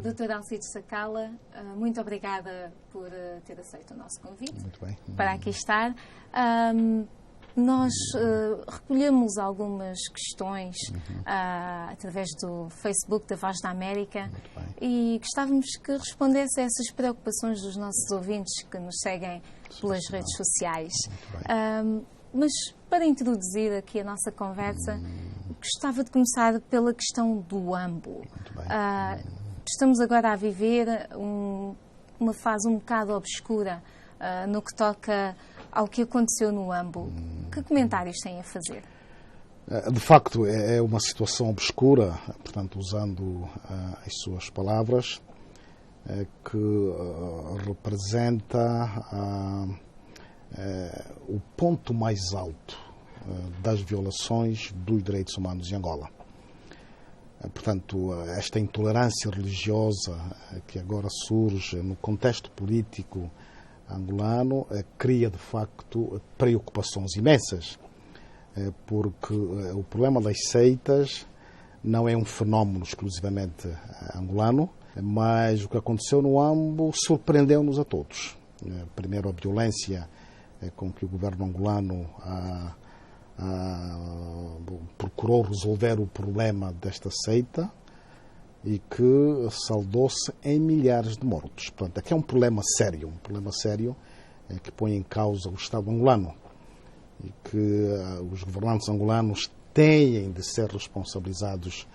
Dr. Alcides Sacala, muito obrigada por ter aceito o nosso convite. Muito bem. Para aqui estar. Nós recolhemos algumas questões através do Facebook da Voz da América e gostávamos que respondesse a essas preocupações dos nossos ouvintes que nos seguem pelas redes sociais. Mas para introduzir aqui a nossa conversa, gostava de começar pela questão do Huambo. Estamos agora a viver uma fase um bocado obscura no que toca ao que aconteceu no Huambo. Que comentários têm a fazer? De facto, é uma situação obscura, portanto, usando as suas palavras, que representa o ponto mais alto das violações dos direitos humanos em Angola. Portanto, esta intolerância religiosa que agora surge no contexto político angolano cria, de facto, preocupações imensas, porque o problema das seitas não é um fenómeno exclusivamente angolano, mas o que aconteceu no Huambo surpreendeu-nos a todos. Primeiro, a violência com que o governo angolano procurou resolver o problema desta seita e que saldou-se em milhares de mortos. Portanto, aqui é um problema sério que põe em causa o Estado angolano e que os governantes angolanos têm de ser responsabilizados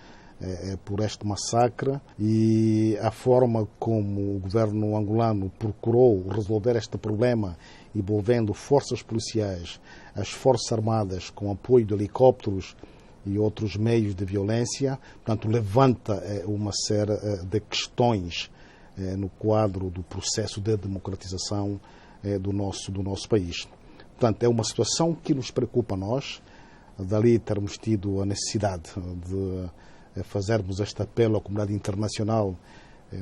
por este massacre, e a forma como o governo angolano procurou resolver este problema envolvendo forças policiais, as forças armadas com apoio de helicópteros e outros meios de violência, portanto, levanta uma série de questões no quadro do processo de democratização do nosso país. Portanto, é uma situação que nos preocupa a nós, dali termos tido a necessidade de fazermos este apelo à comunidade internacional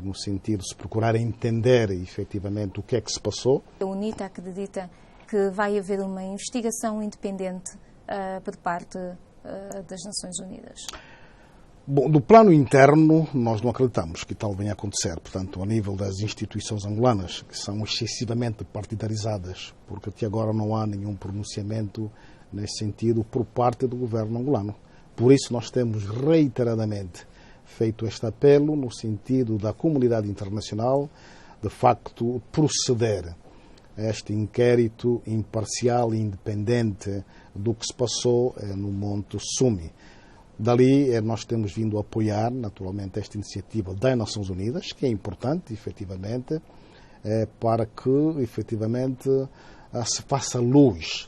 no sentido de se procurar entender efetivamente o que é que se passou. A UNITA acredita que vai haver uma investigação independente por parte das Nações Unidas? Bom, do plano interno, nós não acreditamos que tal venha a acontecer. Portanto, a nível das instituições angolanas, que são excessivamente partidarizadas, porque até agora não há nenhum pronunciamento nesse sentido por parte do governo angolano. Por isso, nós temos reiteradamente feito este apelo no sentido da comunidade internacional, de facto, proceder a este inquérito imparcial e independente do que se passou no Monte Sumi. Dali, nós temos vindo a apoiar, naturalmente, esta iniciativa das Nações Unidas, que é importante, efetivamente, para que, efetivamente, se faça luz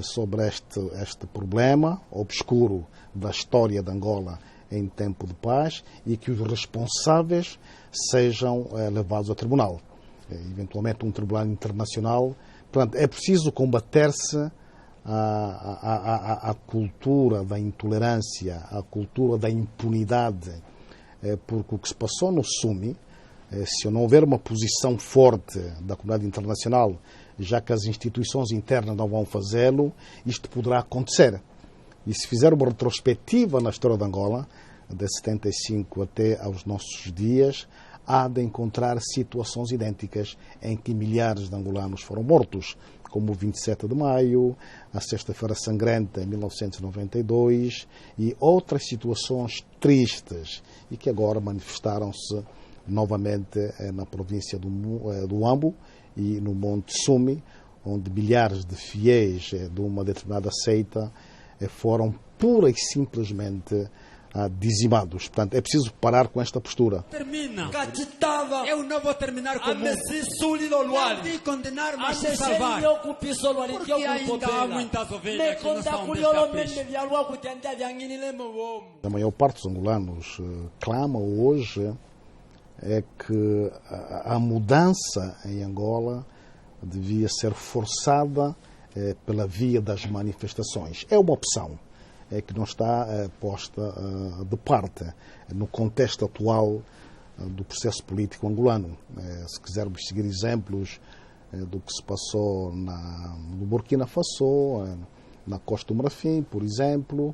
sobre este problema obscuro da história de Angola em tempo de paz e que os responsáveis sejam levados ao tribunal, eventualmente um tribunal internacional. Portanto, é preciso combater-se a cultura da intolerância, a cultura da impunidade, porque o que se passou no Sumi, se não houver uma posição forte da comunidade internacional, já que as instituições internas não vão fazê-lo, isto poderá acontecer. E se fizer uma retrospectiva na história de Angola, de 75 até aos nossos dias, há de encontrar situações idênticas em que milhares de angolanos foram mortos, como o 27 de maio, a Sexta-feira Sangrenta, em 1992, e outras situações tristes, e que agora manifestaram-se novamente na província do Huambo e no Monte Sumi, onde milhares de fiéis de uma determinada seita foram pura e simplesmente dizimados. Portanto, é preciso parar com esta postura. Termina. Eu não vou terminar com muito. Condenar, mas salvar. Porque ainda há muitas ovelhas que não são desta A maior parte dos angolanos clama hoje é que a mudança em Angola devia ser forçada pela via das manifestações. É uma opção que não está posta de parte no contexto atual do processo político angolano. Se quisermos seguir exemplos do que se passou no Burkina Faso, na Costa do Marfim, por exemplo,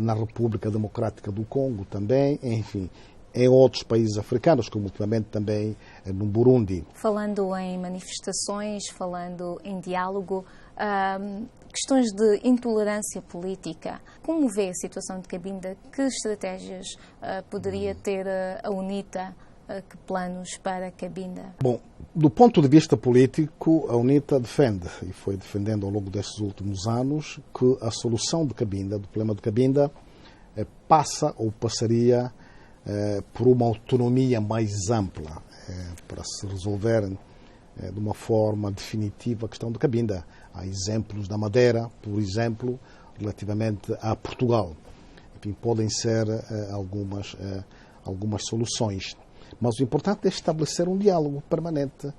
na República Democrática do Congo também, enfim, em outros países africanos, como ultimamente também no Burundi. Falando em manifestações, falando em diálogo, questões de intolerância política, como vê a situação de Cabinda? Que estratégias poderia ter a UNITA? Que planos para Cabinda? Bom, do ponto de vista político, a UNITA defende, e foi defendendo ao longo destes últimos anos, que a solução de Cabinda, do problema de Cabinda, passa ou passaria por uma autonomia mais ampla para se resolver de uma forma definitiva a questão de Cabinda. Há exemplos da Madeira, por exemplo, relativamente a Portugal. Enfim, podem ser algumas soluções. Mas o importante é estabelecer um diálogo permanente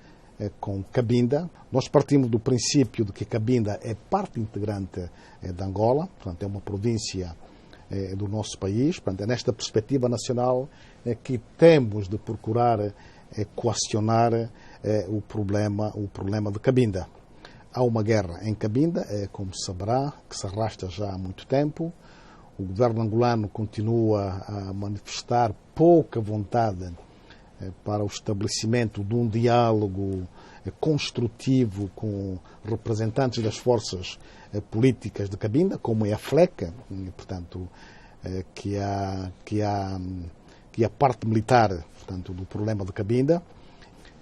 com Cabinda. Nós partimos do princípio de que Cabinda é parte integrante de Angola, portanto é uma província do nosso país. Portanto, é nesta perspectiva nacional que temos de procurar equacionar o problema de Cabinda. Há uma guerra em Cabinda, como se saberá, que se arrasta já há muito tempo. O governo angolano continua a manifestar pouca vontade para o estabelecimento de um diálogo construtivo com representantes das forças políticas de Cabinda, como é a FLECA, portanto, que é a parte militar, portanto, do problema de Cabinda.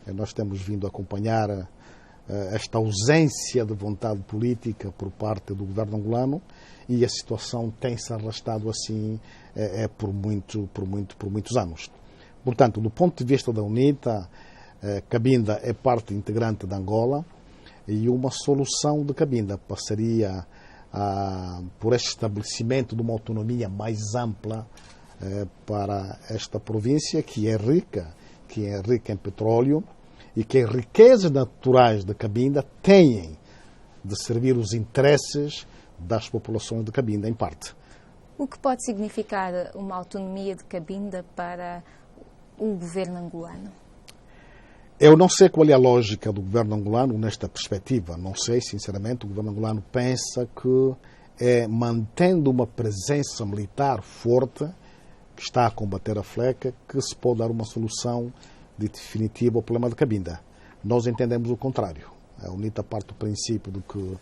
Nós temos vindo a acompanhar esta ausência de vontade política por parte do governo angolano e a situação tem-se arrastado assim por muitos anos. Portanto, do ponto de vista da UNITA, Cabinda é parte integrante de Angola e uma solução de Cabinda passaria por este estabelecimento de uma autonomia mais ampla para esta província, que é rica em petróleo e que as riquezas naturais de Cabinda têm de servir os interesses das populações de Cabinda, em parte. O que pode significar uma autonomia de Cabinda para o governo angolano? Eu não sei qual é a lógica do governo angolano nesta perspectiva. Não sei, sinceramente, o governo angolano pensa que mantendo uma presença militar forte, que está a combater a FLECA, que se pode dar uma solução definitiva ao problema de Cabinda. Nós entendemos o contrário. A UNITA parte do princípio de que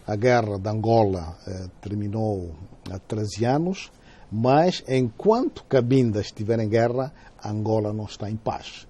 a guerra de Angola terminou há 13 anos, mas enquanto Cabinda estiver em guerra, Angola não está em paz.